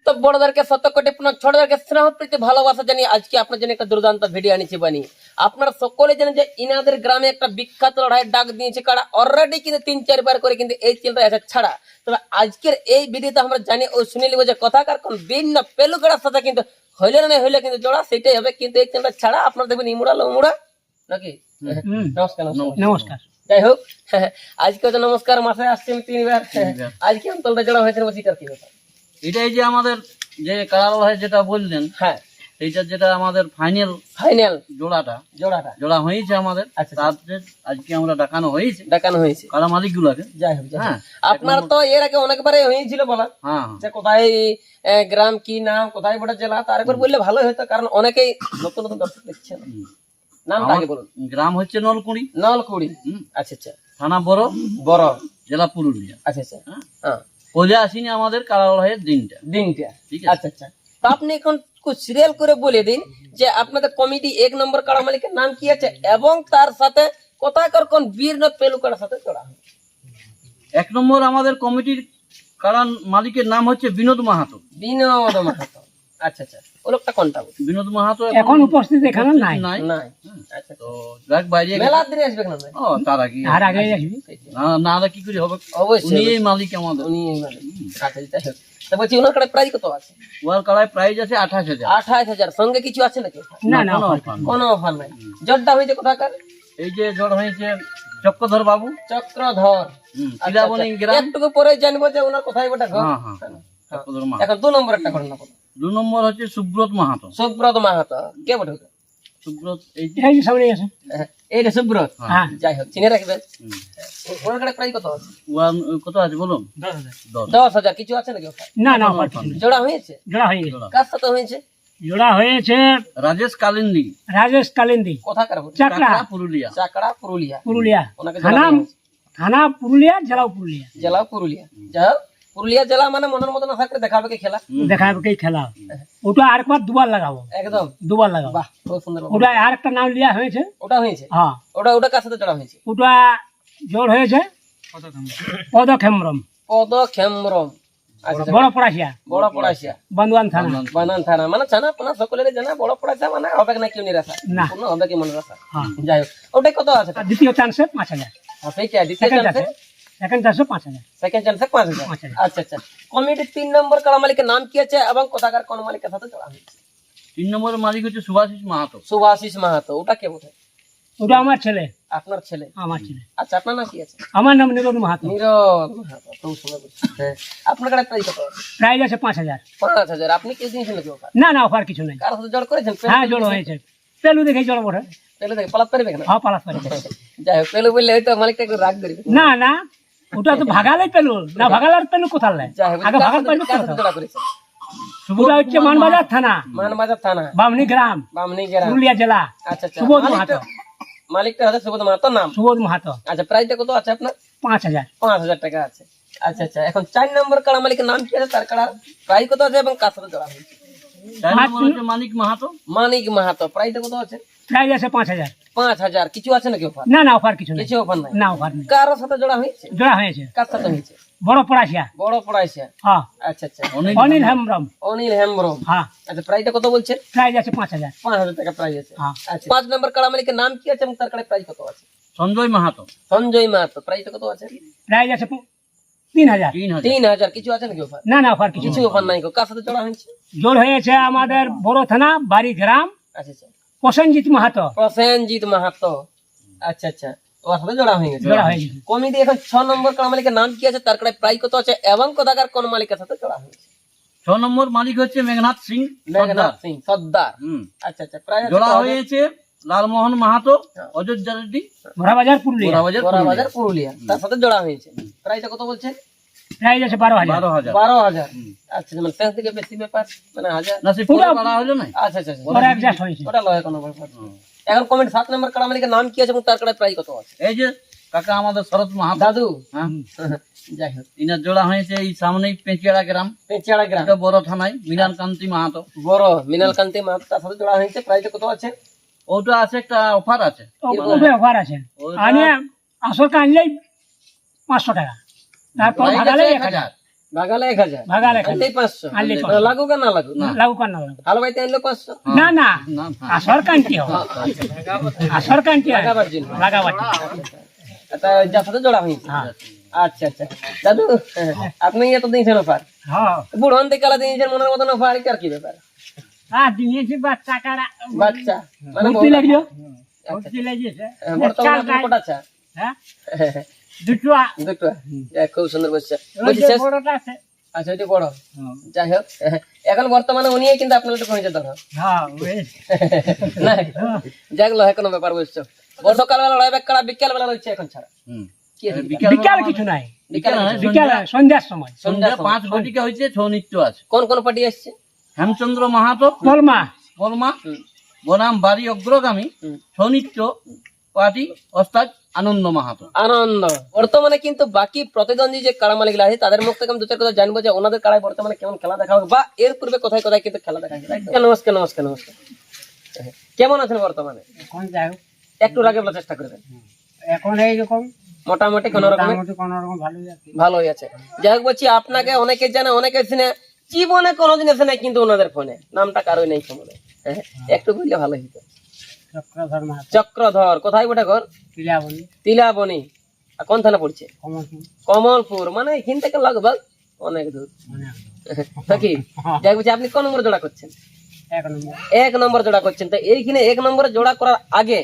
তো বড়দেরকে শত কোটি প্রণাম, ছোটদেরকে স্নেহ প্রীতি ভালোবাসা জানিয়ে আজকে আপনার জন্য একটা দুর্দান্ত ভিডিও আনিছি বানিয়ে। আপনারা সকলে জানেন যে ইনাদের গ্রামে একটা বিখ্যাত লড়াই ডাক দিয়েছে কারা, অলরেডি কিন্তু 3-4 বার করে কিন্তু এই চ্যানেলটা এসে ছাড়া। তবে আজকের এই ভিডিওতে আমরা জানি ও শুনে নিব যে কথাকার কোন ভিন্ন পেলুকার সাথে কিন্তু হইলে না হইলে কিন্তু জোড়া সেটাই হবে, কিন্তু এই চ্যানেলটা ছাড়া আপনারা দেখবেন ইমুড়া লমুড়া নাকি। নমস্কার। নমস্কার। যাই হোক, আজকে তো নমস্কার মাসে আসছে 3 বার। আজকে অন্তলটা জোড়া হয়েছে সেটার কি ব্যাপার? এটাই যে আমাদের যে কারাল ভাই যেটা বললেন, হ্যাঁ এইটা যেটা আমাদের ফাইনাল জোড়াটা জোড়া হয়েছে আমাদের। আচ্ছা, তাদের আজকে আমরা ডাকানো হয়েছে কারা মালিক গুলাকে। যাই হোক, হ্যাঁ, আপনার তো এর আগে অনেকবারই হয়েছিল বলা হ্যাঁ, যে কোথায় গ্রাম কি নাম, কোথায় বড় জেলা, তার একবার বললে ভালো হতো, কারণ অনেকেই নতুন নতুন দর্শক দেখছেন। নামটা আগে বলুন। গ্রাম হচ্ছে নলকুড়ি। আচ্ছা আচ্ছা। থানা বড় জেলা পুরুলিয়া। আচ্ছা আচ্ছা। হ্যাঁ, পূজা আসেনি আমাদের কারাল ভাইয়ের দিনটা। ঠিক আছে। আচ্ছা আচ্ছা। তো আপনি এখন সিরিয়াল করে বলে দিন যে আপনাদের কমিটি 1 নম্বর কাড়া মালিকের নাম কি আছে এবং তার সাথে কোথাকার কোন বীর না পেলুকার সাথে জোড়া হয়। 1 নম্বর আমাদের কমিটির কারণ মালিকের নাম হচ্ছে বিনোদ মাহাতো। আচ্ছা আচ্ছা। ও লোকটা কোনটা? বিনোদ মাহাতো এখন উপস্থিত এখানে নাই। আচ্ছা। তো যাক বাইরে মেলা দিনে আসবে না? ও তার আগে আর আগে আসবি না কি করে হবে? অবশ্যই উনি এই মালিক আমাদের। উনি এই মালিক। আচ্ছা যাই হোক। তো বলছি ওনার কাছে প্রাইস কত আছে? ওয়ার কালায় প্রাইস আছে 28,000। 28,000। সঙ্গে কিছু আছে নাকি? না না, কোনো অফার নাই। জটটা হয়েছে কোথাকার? এই যে জড় হয়েছে চক্রধর বাবু। চক্রধর। তিলাবনী গ্রাম। একটু পরে জানবো যে ওনার কোথায় ওটা ঘর। চক্রধর মাহাতো। এখন 2 নম্বরটা করেন না। 2 নম্বর হচ্ছে সুব্রত মাহাতো। সুব্রত মাহাতো কে বটে? সুব্রত এই যে এই যে সামনে আছে। এইটা সুব্রত। হ্যাঁ। যাই হোক, চিনে রাখবেন। ওনার কাছে প্রাইস কত আছে? ওয়ার কত আছে বলুন? 10,000। কিছু আছে নাকি অফার? না না, অফার কিছু নেই। জোড়া হয়েছে? জোড়া হয়ে গেছে। কার সাথে হয়েছে? জোড়া হয়েছে রাজেশ কালিন্দি। রাজেশ কালিন্দি। কোথাকার? চাকরা পুরুলিয়া। চাকড়া পুরুলিয়া। পুরুলিয়া। ওনাকে থানা পুরুলিয়া, জেলাও পুরুলিয়া। জেলা পুরুলিয়া। যাও পুরুলিয়া জেলা মানে মনের মতো না থাকলে দেখাবে কি খেলা? দেখাবে কি খেলা। ওটা আরেকবার 2বার লাগাবো। একদম 2বার লাগাবো। বাহ, খুব সুন্দর। ওটা আর একটা নাম লিয়া হয়েছে। ওটা হয়েছে? হ্যাঁ। ওটা কার সাথে জোড়া হয়েছে? ওটা জোর হয়েছে পদক্ষেমরম। আচ্ছা। বড় পড়াশিয়া বান্দোয়ান থানা মানে ছানা পোনা সকলের জানা। বড় পড়াশা মানে হবে না কেউ নিরাশা না। কোনো হবে কি মনে রাখা। যাই হোক, ওটাই কত আছে? দ্বিতীয় চান্সে 5,000। সেকেন্ড চান্সে 5,000। সেকেন্ড চান্সে 5,000। আচ্ছা আচ্ছা। কমিটির 3 নম্বর কাড়া মালিকের নাম কি আছে এবং কোথাকার কোন মালিকের সাথে জোড়া হয়েছে? 3 নম্বরের মালিক হচ্ছে সুভাষিস মাহাতো। সুভাষিস মাহাতো। ওটা কে বটে? ওটা আমার ছেলে। আপনার ছেলে? আমার ছেলে। আচ্ছা, আপনার নাম কি আছে? আমার নাম নিরোদ মাহাতো। খুব সুন্দর। আপনার কাছে প্রাইস কত? প্রাইস আছে 5,000। 5,000। আপনি কি দিয়েছেন নাকি অফার? না না, অফার কিছু নেই। কার সাথে জড় করেছেন? হ্যাঁ, জড় হয়েছে। পেলু দেখে জড় বটে। পেলে দেখে পালাত পারবে না? হ্যাঁ, পালাস পারে। যাই হোক, পেলে বললে হয়তো মালিকটা একটু রাগ করবে। না না, ওটা তো ভাগালে পেলু না, ভাগালে আর পেলু কোথাল নাই। যাই হোক, আগে ভাগাল পেলু কার সাথে জড়া করেছেন? ওটা হচ্ছে মানবাজার থানা, বামনি গ্রাম, পুরুলিয়া জেলা। আচ্ছা আচ্ছা। সুবোধ মাহাতো। মালিকটা হচ্ছে সুবোধ মাহাতো নাম? সুবোধ মাহাতো। আচ্ছা, প্রাইসটা কত আছে আপনার? 5,000। 5,000 টাকা আছে। আচ্ছা আচ্ছা। এখন 4 নম্বর কাড়া মালিকের নাম কি আছে, তার কাড়া প্রাইস কত আছে এবং কার সাথে জড়া হয়েছে? মানিক মাহাতো। প্রাইসটা কত আছে? প্রাইস আছে 5,000। 5,000। কিছু আছে নাকি অফার? না না, অফার কিছু নেই। কিছু অফার নাই? না, অফার নেই। কার সাথে জড়া হয়েছে? জোড়া হয়েছে। কার সাথে হয়েছে? বড় পড়াশিয়া। হ্যাঁ। আচ্ছা আচ্ছা। অনিল হেমব্রম। হ্যাঁ। আচ্ছা, প্রাইসটা কত বলছেন? প্রাইস আছে 5,000। 5,000 টাকা প্রাইস আছে। হ্যাঁ। আচ্ছা, 5 নম্বর কাড়া মালিকের নাম কি আছে এবং তার কাড়া প্রাইস কত আছে? সঞ্জয় মাহাতো। প্রাইসটা কত আছে? প্রাইস আছে 3,000। 3,000। কিছু আছে নাকি অফার? না না, অফার কিছু কিছু অফার নাই। কার সাথে জড়া হয়েছে? জোর হয়েছে আমাদের বড় থানা বাড়ি গ্রাম আচ্ছা আচ্ছা। প্রসেনজিৎ মাহাতো। আচ্ছা আচ্ছা। ওর সাথে জড়া হয়ে গেছে। জোড়া হয়ে গেছে। কমিটি এখন 6 নম্বর কাড়া মালিকের নাম কি আছে, তার কাড়া প্রাইস কত আছে এবং কোথাকার কোন মালিকের সাথে জড়া হয়েছে? 6 নম্বর মালিক হচ্ছে মেঘনাথ সিং সর্দার। আচ্ছা আচ্ছা। প্রাইস জোড়া হয়েছে লালমোহন মাহাতো, অযোধ্যা রেড্ডি, ঘোড়াবাজার পুরুলিয়া। পুরুলিয়া। তার সাথে জড়া হয়েছে। প্রাইসটা কত বলছেন? প্রাইস আছে 12,000। 12,000। আচ্ছা, মানে সেন্স থেকে বেশি ব্যাপার মানে হাজার না, সে পুরো করা হলো না। আচ্ছা আচ্ছা। ওরা অ্যাডজাস্ট হয়েছে। ওটা লয় কোনো ব্যাপার। এখন কমেন্ট 7 নম্বর কাড়া মালিকের নাম কি আছে এবং তার কাড়া প্রাইস কত আছে? এই যে কাকা আমাদের শরৎ মাহাতো দাদু। হ্যাঁ, যাই হোক, ইনার জোড়া হয়েছে এই সামনেই পেঁচিয়াড়া গ্রাম, এটা বড় থানায় মিনাল কান্তি মাহাতো। তার সাথে জোড়া হয়েছে। প্রাইসটা কত আছে? ওটা আছে একটা অফার আছে। অফার আছে। আনে আসল আনলেই 500 টাকা, তারপর ভাগালে 1,000। ভাগালে 1000, ভাগালে 1000 আনলেই 500, আনলেই 500 লাগুক আর না লাগুক, লাগু কান না লাগু ভালো বাইতে আনলে 500, না না না আসর কান্তি হবে আসর কান্তি লাগাবার জন্য। লাগাবার এটা যার সাথে জোড়া হয়েছে। হ্যাঁ আচ্ছা আচ্ছা দাদু, আপনি এত দিয়েছেন অফার, হ্যাঁ বুড়ন থেকে কালা দিয়েছেন মনের মতন অফার, আর কি ব্যাপার? দিয়েছি বাচ্চা কারা বাচ্চা মানে ভর্তি লাগলো আচ্ছা, ভর্তি লাগিয়েছে বর্তমানে আপনার কটা চা? হ্যাঁ দুটো দুটো, খুব সুন্দর বলছে। ওই বলছি যে শেষ, বড়টা আছে আচ্ছা ওইটা বড়, যাই হোক এখন বর্তমানে উনি কিন্তু আপনার একটু কমেছে ধরো হ্যাঁ ওই না, জাগলো কোনো ব্যাপার বুঝছো। বর্ষকাল বেলা রয় কাড়া, বিকাল বেলা রয়েছে এখন ছাড়া হুম। কি আছে? বিকাল কিছু নাই বিকাল বিকাল সন্ধ্যার সময় সন্ধ্যা 5 ঘটিকা হয়েছে, ছৌ নৃত্য আছে। কোন কোন পার্টি আসছে? হেমচন্দ্র মাহাতো বলমা বর্মা, হুম। বনাম বাড়ি অগ্রগামী, হুম। ছৌ নৃত্য পার্টি ওস্তাদ আনন্দ মাহাতো। আনন্দ। বর্তমানে কিন্তু বাকি প্রতিদ্বন্দ্বী যে কাড়া মালিকরা আছে তাদের মুখ থেকে আমি দু চার কথা জানবো যে ওনাদের কাড়ায় বর্তমানে কেমন খেলা দেখা হবে, বা এর পূর্বে কোথায় কোথায় কিন্তু খেলা দেখা হবে। নমস্কার নমস্কার নমস্কার, কেমন আছেন বর্তমানে? এখন যাই হোক একটু আগে বলার চেষ্টা করবেন। এখন এইরকম মোটামুটি কোন রকম মোটামুটি কোন রকম ভালোই আছে ভালোই আছে। যাই হোক বলছি, আপনাকে অনেকে জানে অনেকে চিনে, জীবনে কোনোদিন এসে নাই কিন্তু ওনাদের ফোনে নামটা কারোই নেই মনে, একটু বললে ভালো হতো। চক্রধর মাহাতো চক্রধর, কোথায় ওটা ঘর? পিলাবনি তিলাবনি। আর কোন থানা পড়ছে? কমলপুর কমলপুর, মানে এখান থেকে লগভগ অনেক দূর মানে নাকি? যাই বলছি, আপনি কোন নম্বর জোড়া করছেন? 1 নম্বর 1 নম্বর জোড়া করছেন। তো এইখানে 1 নম্বরে জোড়া করার আগে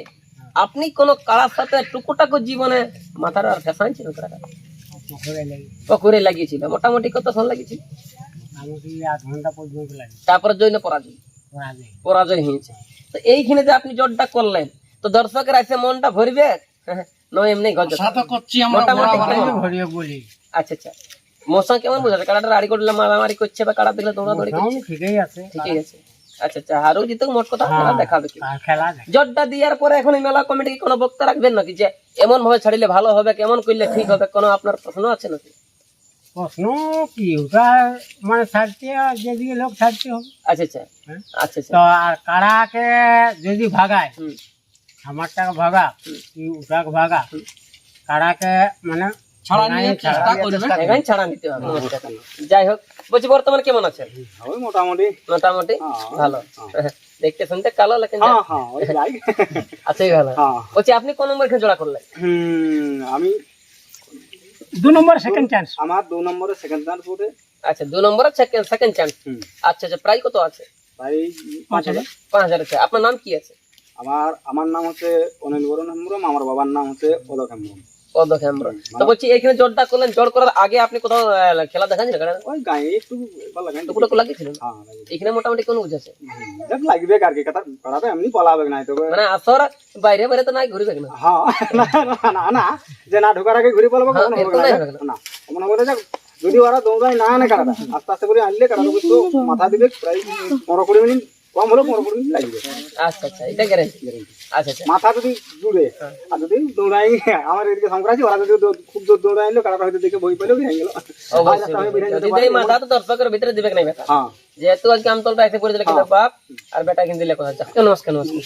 আপনি কোন কাড়ার সাথে টুকুটাকু জীবনে মাথার আর ফেসান ছিল? পুকুরে লাগি পুকুরে লাগিয়েছিল, মোটামুটি কত সময় লাগিয়েছিল? মোটামুটি 8 ঘন্টা পর্যন্ত লাগে তারপরে জৈন পরাজয় ওরা যায় পরাজয় হয়েছে। তো এইখানে যে আপনি জোরটা করলেন, তো দর্শকের আছে মনটা ভরবে নয় এমনি গজ মোটামুটি কেমন? ভরিয়ে বলি আচ্ছা আচ্ছা, মৌসুম কেমন বোঝাচ্ছে? কাড়াটা রাড়ি করলে মারামারি করছে বা কাড়া দিলে দৌড়াদৌড়ি করছে? ঠিকই আছে ঠিকই আছে। আচ্ছা আচ্ছা, হারও জিতে মোট কথা খেলা দেখাবে কি? আর খেলা দেখ জটটা দেওয়ার পরে এখন এই মেলা কমিটি কোনো বক্তা রাখবেন নাকি যে এমন ভাবে ছাড়িলে ভালো হবে, কেমন করলে ঠিক হবে? কোনো আপনার প্রশ্ন আছে নাকি? প্রশ্ন কি ওটা মানে ছাড়তে যেদিকে লোক ছাড়তে হবে আচ্ছা আচ্ছা হ্যাঁ? আচ্ছা আচ্ছা, তো আর কাড়াকে যদি ভাগায় হুম, আমারটাকে ভাগা কি ওটাকে ভাগা কাড়াকে মানে এখানে ছাড়া নিতে হবে। নমস্কার। যাই হোক বলছি, বর্তমানে কেমন আছেন? ওই মোটামুটি মোটামুটি ভালো, দেখতে শুনতে কালো লেকিন আছেই ভালো। বলছি, আপনি কোন নম্বর এখানে জোড়া করলেন? আমি 2 নম্বর সেকেন্ড চান্স আমার 2 নম্বরে সেকেন্ড চান্স বটে আচ্ছা, 2 নম্বরে সেকেন্ড চান্স। আচ্ছা আচ্ছা, প্রায় কত আছে? ভাই 5000 5000 আছে। আপনার নাম কি আছে? আমার নাম হচ্ছে অনিল বরণ হেমব্রম, আমার বাবার নাম হচ্ছে পদক হেমব্রম। পদক হেমব্রম। তো বলছি, এখানে জোরটা করলেন, জোর করার আগে আপনি কোথাও খেলা দেখাচ্ছেন? ওই গায়ে একটু লাগাই টুকুটাকু লাগিয়েছিলেন? এখানে মোটামুটি কোন বুঝেছে দেখ লাগবে আর কি কথা করাবে এমনি পলাবে না তবে মানে আসর বাইরে বাইরে তো নাই ঘুরবে না? হ্যাঁ না না যে না ঢোকার আগে ঘুরে পলাবে হ্যাঁ, কখনো এরকম হবে নাই না হবে না। না মনে করে যাক যদি ওরা দৌড়ায় না আনে কারাটা আস্তে আস্তে করে আনলে কারাটা কিন্তু মাথা দিবে প্রায় 15-20 মিনিট কম হলো 15-20 মিনিট লাগবে। আচ্ছা আচ্ছা, এটা গ্যারান্টি। আচ্ছা আচ্ছা, মাথা যদি জুড়ে আর যদি দৌড়াই আমার এদিকে সংক্রান্তি ওরা যদি খুব জোর দৌড়াই আনলো কারাটা হয়তো দেখে বই পেলেও ভেঙে গেল। অবশ্যই যদি এই মাথা তো দর্শকের ভিতরে দিবে না বেটা, হ্যাঁ যেহেতু আজকে আমতলটা এসে পড়ে দিলে কিন্তু বাপ আর বেটা কিন্তু দিলে কথা। নমস্কার নমস্কার,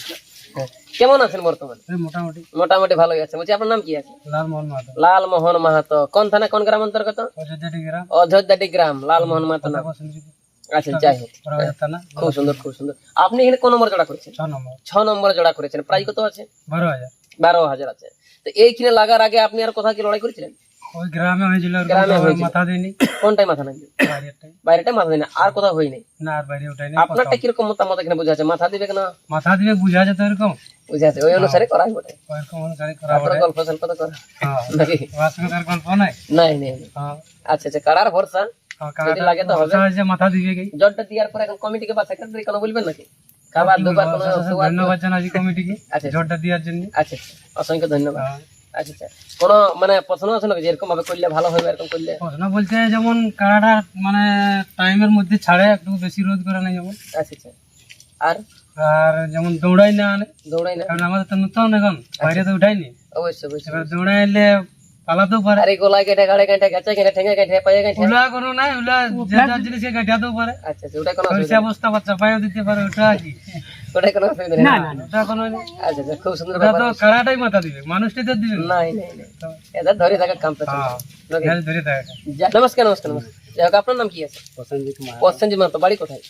হ্যাঁ, কেমন আছেন বর্তমানে? মোটামুটি মোটামুটি ভালোই আছে। বলছি, আপনার নাম কি আছে? লালমোহন মাহাতো লালমোহন মাহাতো। কোন থানা কোন গ্রাম অন্তর্গত? অযোধ্যাটি গ্রাম অযোধ্যাটি গ্রাম, লালমোহন মাহাতো নাম। আচ্ছা, যাই হোক, থানা খুব সুন্দর খুব সুন্দর। আপনি এখানে কোন নম্বর জোড়া করেছেন? 6 নম্বর 6 নম্বরে জোড়া করেছেন। প্রায় কত আছে? 12000 12,000 আছে। তো এইখানে লাগার আগে আপনি আর কোথাও কি লড়াই করেছিলেন? ওই গ্রামে হয়েছিল গ্রামে হয়েছিল। মাথা দেয়নি কোনটাই মাথা নাই? বাইরেটাই বাইরেটাই মাথা দেয় না, আর কোথাও হয়নি? না আর বাইরে ওঠাইনি আপনারটা কিরকম মতামত এখানে বোঝা আছে? মাথা দিবে কেন মাথা দিবে বুঝা যেত এরকম বুঝা আছে, ওই অনুসারে করাই বটে। ওরকম অনুসারে করা আপনার বলে গল্প সল্প তো করা হ্যাঁ নাকি? বাসকার গল্প নাই নাই নাই নাই। হ্যাঁ আচ্ছা আচ্ছা, কারার ভরসা যদি লাগে তো হবে। যে মাথা দিবে কি জটটা দেওয়ার পরে এখন কমিটিকে বা সেক্রেটারি কোনো বলবেন নাকি? খাবার দুবার কোনো সুবাদ? ধন্যবাদ জানাই কমিটিকে আচ্ছা জোরটা দেওয়ার জন্য আচ্ছা, অসংখ্য ধন্যবাদ। হ্যাঁ। আচ্ছা আচ্ছা, কোনো মানে প্রশ্ন আছে নাকি যে এরকম ভাবে করলে ভালো হবে, এরকম করলে? প্রশ্ন বলতে যেমন কারাটা মানে টাইমের মধ্যে ছাড়ে একটু বেশি রোদ করে না যেমন আচ্ছা আচ্ছা, আর আর যেমন দৌড়াই না আনে দৌড়াই না? কারণ আমাদের তো নতুন এখন বাইরে তো উঠাইনি অবশ্যই অবশ্যই। এবার দৌড়াই এলে পালাতেও পারে আরে গোলায় কেটে গাড়ে কেটে গেছে কেটে ঠেঙে কেটে পায়ে কেটে। ওলা কোনো নাই ওলা যে যার জিনিসকে কাটাতেও পারে আচ্ছা আচ্ছা, ওটা কোনো সে অসুবিধা নেই। অবস্থা বাচ্চা পায়েও দিতে পারে ওটা কি ওটাই কোনো অসুবিধা নেই না না? না না আচ্ছা আচ্ছা, খুব সুন্দর ব্যাপার। কারাটাই মাথা দিবে মানুষটাই তো দিবে নাই নাই নাই, এদের ধরে থাকার কাম তো চলছে। নাকি? ধরে থাকে নমস্কার নমস্কার নমস্কার। যাই হোক, আপনার নাম কি আছে? প্রসেনজিৎ মাহাতো। বাড়ি কোথায়?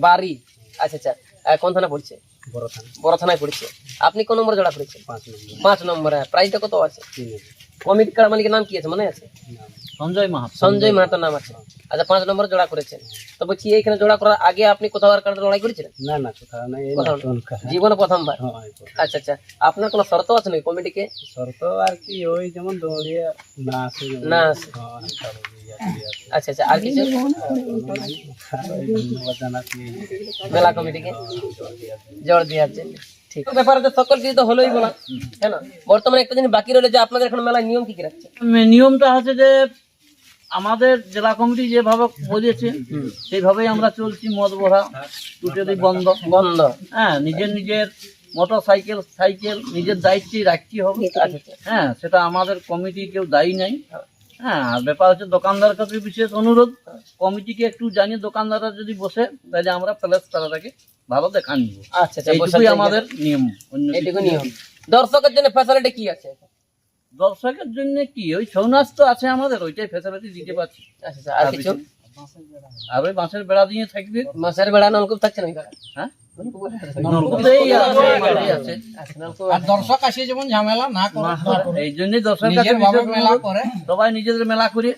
বাড়ি। আচ্ছা আচ্ছা, কোন থানা পড়ছে? বড় থানায় পড়ছে। আপনি কোন নম্বর জোড়া করেছেন? 5 নম্বরে। প্রাইসটা কত আছে? কমিটি কার মালিকের নাম কি আছে মনে আছে? সঞ্জয় মাহাতো। সঞ্জয় মাহাতোর নাম আছে। আচ্ছা, 5 নম্বর জোড়া করেছেন। তো বলছি এইখানে জোড়া করার আগে আপনি কোথাও আর কারণে লড়াই করেছিলেন? না না কোথাও না, এই কোথাও না? জীবনে প্রথমবার? আচ্ছা আচ্ছা, আপনার কোনো শর্ত আছে নাকি কমিটিকে? শর্ত আর কি ওই যেমন দৌড়িয়ে না আসে না আছে। আচ্ছা আচ্ছা, আর কিছু মেলা কমিটিকে জোর দেওয়ার জন্য? ঠিক ব্যাপারে তো সকল কিছু তো হলোই বলা, হ্যাঁ না? বর্তমানে একটা জিনিস বাকি রইলো যে আপনাদের এখন মেলার নিয়ম কি কি রাখছে? নিয়মটা হচ্ছে যে আমাদের জেলা কমিটি যেভাবে বলেছে সেইভাবেই আমরা চলছি। মদ ভরা টুটেলি বন্ধ বন্ধ। হ্যাঁ, নিজের নিজের মোটর সাইকেল সাইকেল নিজের দায়িত্বেই রাখতে হবে। আচ্ছা আচ্ছা, হ্যাঁ, সেটা আমাদের কমিটি কেউ দায়ী নাই। হ্যাঁ, আর ব্যাপার হচ্ছে দোকানদারের কাছে বিশেষ অনুরোধ, কমিটিকে একটু জানিয়ে দোকানদাররা যদি বসে তাহলে আমরা প্যালেস তারাটাকে ভালো দেখা নিব। আচ্ছা আচ্ছা, এইটুকুই আমাদের নিয়ম, অন্য কিছু এইটুকু নিয়ম। দর্শকের জন্য ফ্যাসিলিটি কি আছে? দর্শকের জন্য কি ওই ছৌ নাচ তো আছে আমাদের, ওইটাই ফ্যাসিলিটি দিতে পারছি। আচ্ছা আচ্ছা, আর কিছু? আর ওই বাঁশের বেড়া দিয়ে থাকবে। মাছের বেড়া নলকূপ থাকছে নাকি? হ্যাঁ, নলকূপ এই আছে, এই গাড়ি আছে। আচ্ছা, নলকূপ আর দর্শক আসে যেমন ঝামেলা না করে এই জন্যই দর্শকের কাছে নিজের ভাবে বিশেষ মেলা অনুরোধ, করে সবাই নিজেদের মেলা করে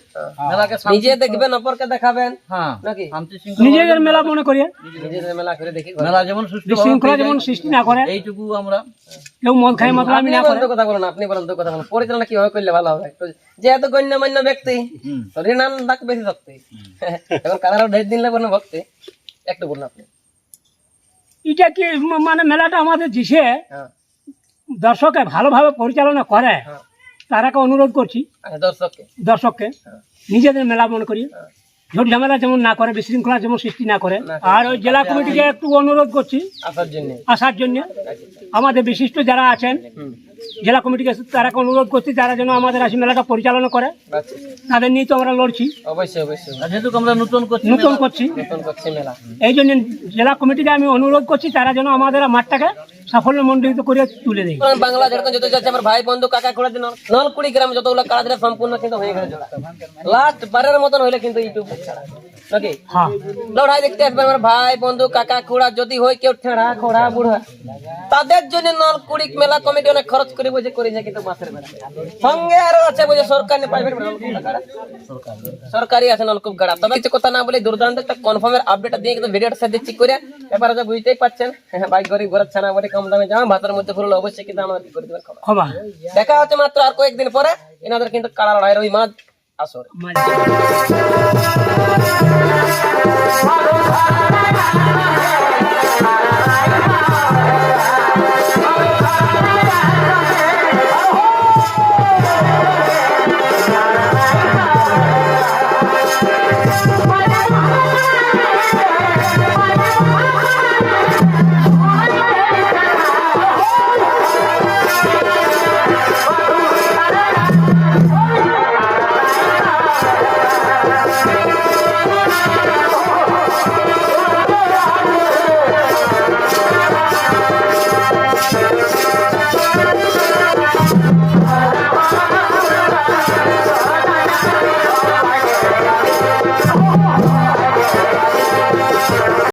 মেলাকে নিজে দেখবেন, অপরকে দেখাবেন হ্যাঁ নাকি? শান্তি শৃঙ্খলা নিজেদের মেলা মনে করি নিজেদের মেলা করে দেখি। মেলা যেমন সুষ্ঠু শৃঙ্খলা যেমন সৃষ্টি না করে, এইটুকু আমরা কেউ মদ খায় মাতলামি আপনি না বলেন করে। তো কথা বলুন, আপনি বলেন তো কথা বলুন, পরিচালনা কিভাবে করলে ভালো হবে? একটু যেহেতু গণ্যমান্য ব্যক্তি, হুম। তো ঋণান ডাক বেশি শক্তি। এখন কারারও ঢের দিন লাগবে না ভক্তি, একটু বলুন আপনি। এটা কি মানে মেলাটা আমাদের দিছে হ্যাঁ দর্শকে ভালোভাবে পরিচালনা করে, হ্যাঁ, তারাকে অনুরোধ করছি আচ্ছা, দর্শককে দর্শককে হ্যাঁ। নিজেদের মেলা মনে করি, হ্যাঁ। ঝোট ঝামেলা যেমন না করে, বিশৃঙ্খলা যেমন সৃষ্টি না করে। না আর ওই জেলা কমিটিকে একটু অনুরোধ করছি আসার জন্য। আসার জন্য। আমাদের বিশিষ্ট যারা আছেন হুম, জেলা কমিটিকে তারাকে অনুরোধ করছি, তারা যেন আমাদের আসি মেলাটা পরিচালনা করে। আচ্ছা, তাদের নিয়ে তো আমরা লড়ছি, অবশ্যই অবশ্যই আর যেহেতু আমরা নতুন করছি নতুন করছি। নতুন করছে মেলা। এই জন্য জেলা কমিটিকে আমি অনুরোধ করছি, তারা যেন আমাদের মাঠটাকে সাফল্য মণ্ডিত করে তুলে দেয়। বাংলা ঝাড়খণ্ড যত যাচ্ছে আমার ভাই বন্ধু কাকা খুড়া দিন নলকুড়ি গ্রাম যতগুলো কাজ সম্পূর্ণ কিন্তু হয়ে গেছে জোড়া। লাস্ট বারের মতন হইলে কিন্তু ইউটিউব ছাড়া নাকি হ্যাঁ, লড়াই দেখতে আসবেন আমার ভাই বন্ধু কাকা খুড়া, যদি হয় কেউ ঠেড়া খোড়া বুড়া, তাদের জন্য নলকুড়ি মেলা কমিটি অনেক খরচ করে বুঝে করেছে কিন্তু মাছের বেড়া সঙ্গে আরো আছে বুঝে সরকার প্রাইভেট সরকারি আছে নলকূপ গাড়া। তবে কিছু কথা না বলে দুর্দান্ত একটা কনফার্মের আপডেট দিয়ে কিন্তু ভিডিওটা সাথে দিচ্ছি করে ব্যাপারে যা বুঝতেই পারছেন। হ্যাঁ, ভাই গরিব ঘরের ছানা বলে কম দামে জামা ভাতের মধ্যে ফুরলো অবশ্যই কিন্তু আমার কি করে দেবেন খবর। ক্ষমা দেখা হচ্ছে মাত্র আর কয়েকদিন পরে এনাদের কিন্তু কাড়া লড়াইয়ের ওই মাঝ আসর।